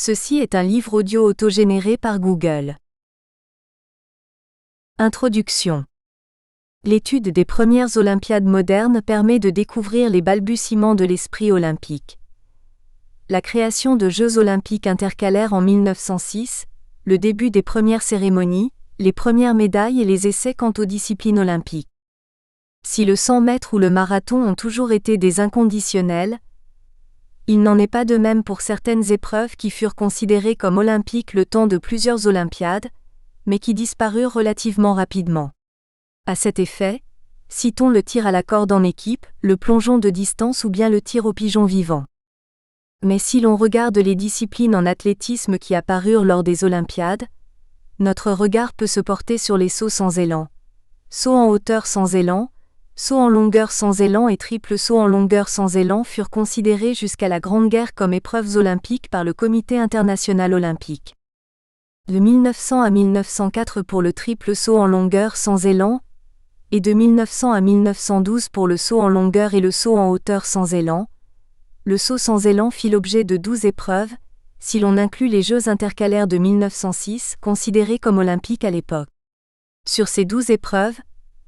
Ceci est un livre audio autogénéré par Google. Introduction. L'étude des premières Olympiades modernes permet de découvrir les balbutiements de l'esprit olympique. La création de Jeux olympiques intercalaires en 1906, le début des premières cérémonies, les premières médailles et les essais quant aux disciplines olympiques. Si le 100 mètres ou le marathon ont toujours été des inconditionnels, il n'en est pas de même pour certaines épreuves qui furent considérées comme olympiques le temps de plusieurs Olympiades, mais qui disparurent relativement rapidement. À cet effet, citons le tir à la corde en équipe, le plongeon de distance ou bien le tir au pigeon vivant. Mais si l'on regarde les disciplines en athlétisme qui apparurent lors des Olympiades, notre regard peut se porter sur les sauts sans élan, saut en hauteur sans élan, saut en longueur sans élan et triple saut en longueur sans élan furent considérés jusqu'à la Grande Guerre comme épreuves olympiques par le Comité international olympique. De 1900 à 1904 pour le triple saut en longueur sans élan, et de 1900 à 1912 pour le saut en longueur et le saut en hauteur sans élan. Le saut sans élan fit l'objet de 12 épreuves, si l'on inclut les Jeux intercalaires de 1906, considérés comme olympiques à l'époque. Sur ces 12 épreuves,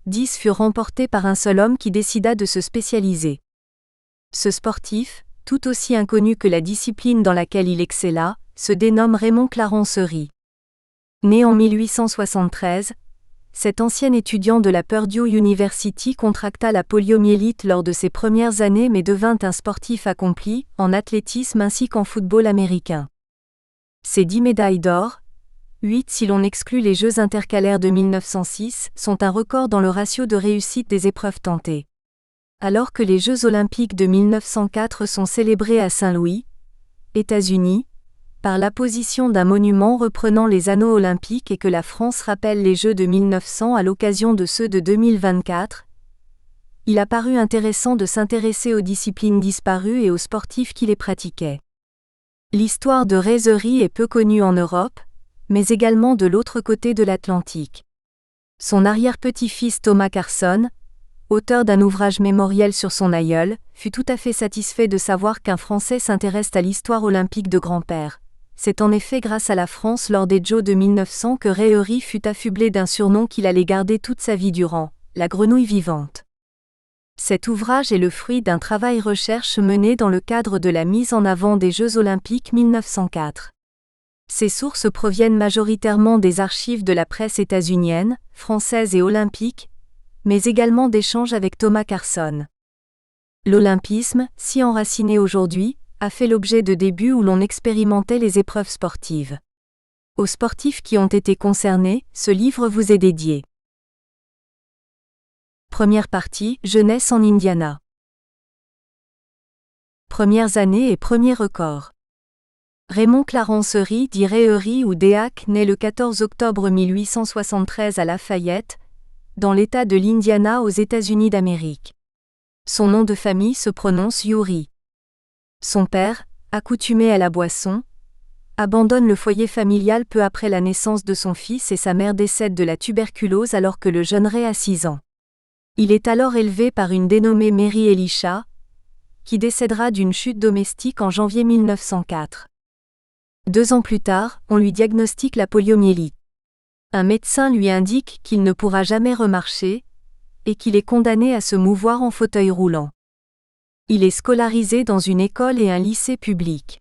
10 furent remportées par un seul homme qui décida de se spécialiser. Ce sportif, tout aussi inconnu que la discipline dans laquelle il excella, se dénomme Raymond Clarence-Ry. Né en 1873, cet ancien étudiant de la Purdue University contracta la poliomyélite lors de ses premières années mais devint un sportif accompli, en athlétisme ainsi qu'en football américain. Ses 10 médailles d'or, 8 si l'on exclut les Jeux intercalaires de 1906, sont un record dans le ratio de réussite des épreuves tentées. Alors que les Jeux olympiques de 1904 sont célébrés à Saint-Louis, États-Unis, par l'apposition d'un monument reprenant les anneaux olympiques et que la France rappelle les Jeux de 1900 à l'occasion de ceux de 2024, il a paru intéressant de s'intéresser aux disciplines disparues et aux sportifs qui les pratiquaient. L'histoire de Ry est peu connue en Europe, mais également de l'autre côté de l'Atlantique. Son arrière-petit-fils Thomas Carson, auteur d'un ouvrage mémoriel sur son aïeul, fut tout à fait satisfait de savoir qu'un Français s'intéresse à l'histoire olympique de grand-père. C'est en effet grâce à la France lors des Jeux de 1900 que Ry fut affublé d'un surnom qu'il allait garder toute sa vie durant, la grenouille vivante. Cet ouvrage est le fruit d'un travail recherche mené dans le cadre de la mise en avant des Jeux olympiques 1904. Ces sources proviennent majoritairement des archives de la presse états-unienne, française et olympique, mais également d'échanges avec Thomas Carson. L'olympisme, si enraciné aujourd'hui, a fait l'objet de débuts où l'on expérimentait les épreuves sportives. Aux sportifs qui ont été concernés, ce livre vous est dédié. Première partie, jeunesse en Indiana. Premières années et premiers records. Raymond Clarence-Ry, dit Ry ou Déac, naît le 14 octobre 1873 à Lafayette, dans l'État de l'Indiana aux États-Unis d'Amérique. Son nom de famille se prononce Uri. Son père, accoutumé à la boisson, abandonne le foyer familial peu après la naissance de son fils et sa mère décède de la tuberculose alors que le jeune Ray a 6 ans. Il est alors élevé par une dénommée Mary Elisha, qui décédera d'une chute domestique en janvier 1904. 2 ans plus tard, on lui diagnostique la poliomyélite. Un médecin lui indique qu'il ne pourra jamais remarcher, et qu'il est condamné à se mouvoir en fauteuil roulant. Il est scolarisé dans une école et un lycée public.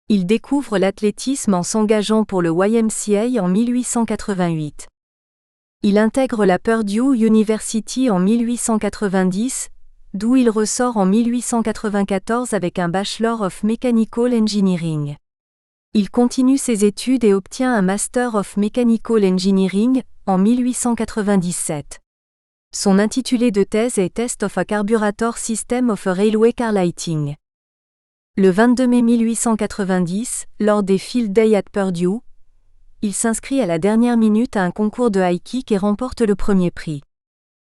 Il découvre l'athlétisme en s'engageant pour le YMCA en 1888. Il intègre la Purdue University en 1890, d'où il ressort en 1894 avec un Bachelor of Mechanical Engineering. Il continue ses études et obtient un Master of Mechanical Engineering en 1897. Son intitulé de thèse est Test of a Carburetor System of a Railway Car Lighting. Le 22 mai 1890, lors des Field Day at Purdue, il s'inscrit à la dernière minute à un concours de high kick et remporte le premier prix.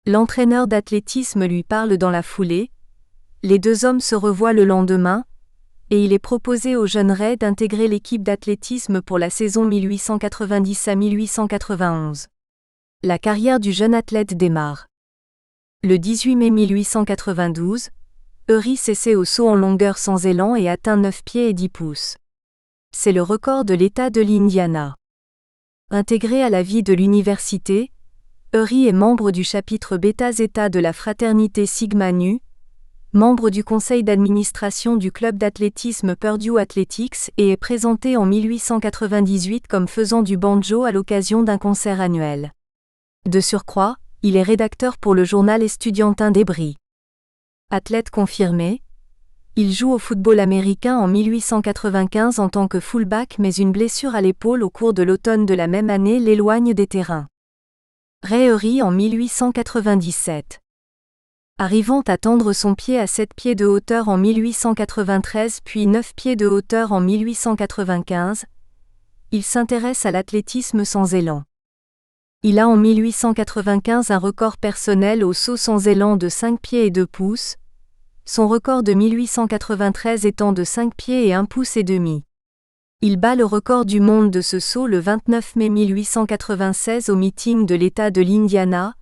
L'entraîneur d'athlétisme lui parle dans la foulée. Les 2 hommes se revoient le lendemain, et il est proposé au jeune Ray d'intégrer l'équipe d'athlétisme pour la saison 1890 à 1891. La carrière du jeune athlète démarre. Le 18 mai 1892, Ry s'essaie au saut en longueur sans élan et atteint 9 pieds et 10 pouces. C'est le record de l'État de l'Indiana. Intégré à la vie de l'université, Eury est membre du chapitre Beta Zeta de la fraternité Sigma Nu, membre du conseil d'administration du club d'athlétisme Purdue Athletics et est présenté en 1898 comme faisant du banjo à l'occasion d'un concert annuel. De surcroît, il est rédacteur pour le journal estudiantin d'Ébry. Athlète confirmé, il joue au football américain en 1895 en tant que fullback, mais une blessure à l'épaule au cours de l'automne de la même année l'éloigne des terrains. Ray Eury en 1897. Arrivant à tendre son pied à 7 pieds de hauteur en 1893 puis 9 pieds de hauteur en 1895, il s'intéresse à l'athlétisme sans élan. Il a en 1895 un record personnel au saut sans élan de 5 pieds et 2 pouces, son record de 1893 étant de 5 pieds et 1 pouce et demi. Il bat le record du monde de ce saut le 29 mai 1896 au meeting de l'État de l'Indiana,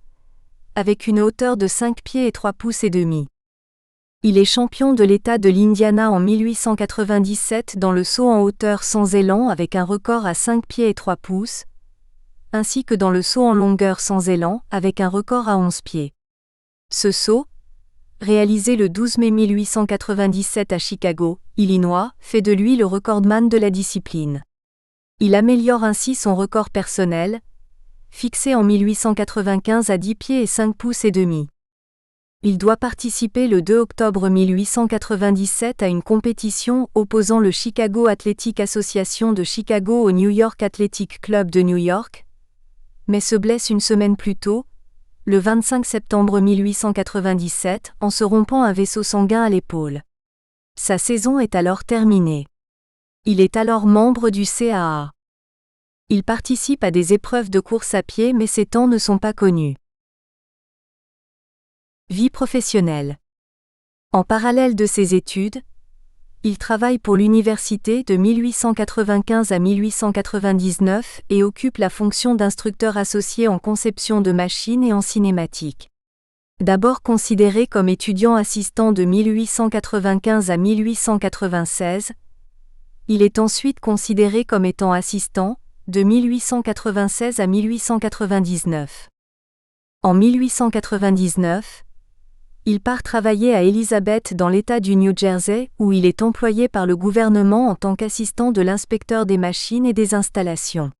avec une hauteur de 5 pieds et 3 pouces et demi. Il est champion de l'État de l'Indiana en 1897 dans le saut en hauteur sans élan avec un record à 5 pieds et 3 pouces, ainsi que dans le saut en longueur sans élan avec un record à 11 pieds. Ce saut, réalisé le 12 mai 1897 à Chicago, Illinois, fait de lui le recordman de la discipline. Il améliore ainsi son record personnel, fixé en 1895 à 10 pieds et 5 pouces et demi. Il doit participer le 2 octobre 1897 à une compétition opposant le Chicago Athletic Association de Chicago au New York Athletic Club de New York, mais se blesse une semaine plus tôt, le 25 septembre 1897, en se rompant un vaisseau sanguin à l'épaule. Sa saison est alors terminée. Il est alors membre du CAA. Il participe à des épreuves de course à pied mais ses temps ne sont pas connus. Vie professionnelle. En parallèle de ses études, il travaille pour l'université de 1895 à 1899 et occupe la fonction d'instructeur associé en conception de machines et en cinématique. D'abord considéré comme étudiant assistant de 1895 à 1896, il est ensuite considéré comme étant assistant, de 1896 à 1899. En 1899, il part travailler à Elizabeth dans l'État du New Jersey où il est employé par le gouvernement en tant qu'assistant de l'inspecteur des machines et des installations.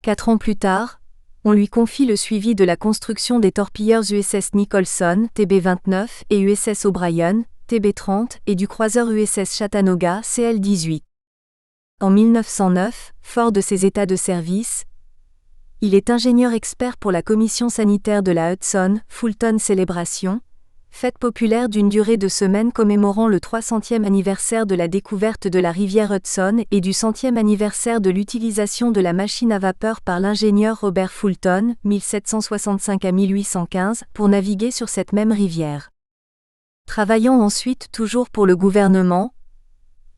4 ans plus tard, on lui confie le suivi de la construction des torpilleurs USS Nicholson, TB-29, et USS O'Brien, TB-30, et du croiseur USS Chattanooga, CL-18. En 1909, fort de ses états de service, il est ingénieur expert pour la commission sanitaire de la Hudson Fulton Celebration, fête populaire d'une durée de semaines commémorant le 300e anniversaire de la découverte de la rivière Hudson et du 100e anniversaire de l'utilisation de la machine à vapeur par l'ingénieur Robert Fulton, 1765 à 1815, pour naviguer sur cette même rivière. Travaillant ensuite toujours pour le gouvernement,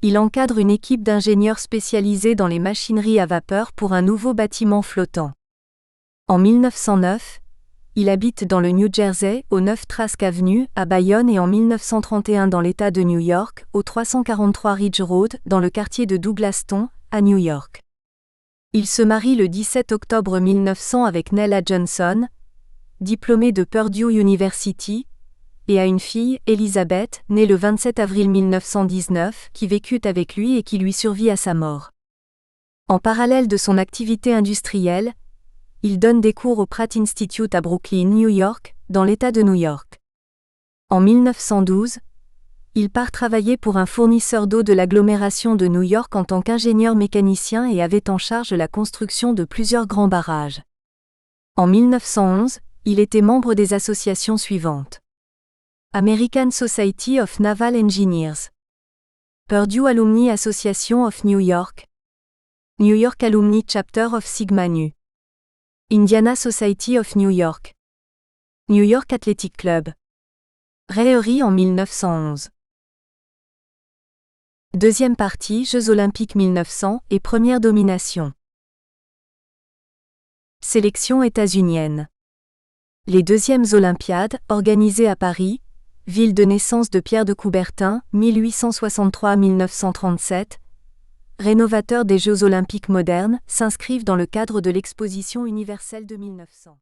il encadre une équipe d'ingénieurs spécialisés dans les machineries à vapeur pour un nouveau bâtiment flottant. En 1909, il habite dans le New Jersey, au 9 Trask Avenue, à Bayonne et en 1931 dans l'État de New York, au 343 Ridge Road, dans le quartier de Douglaston, à New York. Il se marie le 17 octobre 1900 avec Nella Johnson, diplômée de Purdue University, et a une fille, Elizabeth, née le 27 avril 1919, qui vécut avec lui et qui lui survit à sa mort. En parallèle de son activité industrielle, il donne des cours au Pratt Institute à Brooklyn, New York, dans l'État de New York. En 1912, il part travailler pour un fournisseur d'eau de l'agglomération de New York en tant qu'ingénieur mécanicien et avait en charge la construction de plusieurs grands barrages. En 1911, il était membre des associations suivantes. American Society of Naval Engineers, Purdue Alumni Association of New York, New York Alumni Chapter of Sigma Nu, Indiana Society of New York, New York Athletic Club. Ray Eury en 1911. Deuxième partie Jeux Olympiques 1900 et première domination. Sélection états-unienne. Les deuxièmes Olympiades, organisées à Paris, ville de naissance de Pierre de Coubertin, 1863-1937, rénovateurs des Jeux olympiques modernes, s'inscrivent dans le cadre de l'exposition universelle de 1900.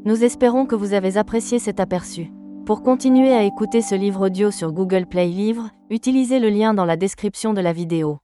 Nous espérons que vous avez apprécié cet aperçu. Pour continuer à écouter ce livre audio sur Google Play Livres, utilisez le lien dans la description de la vidéo.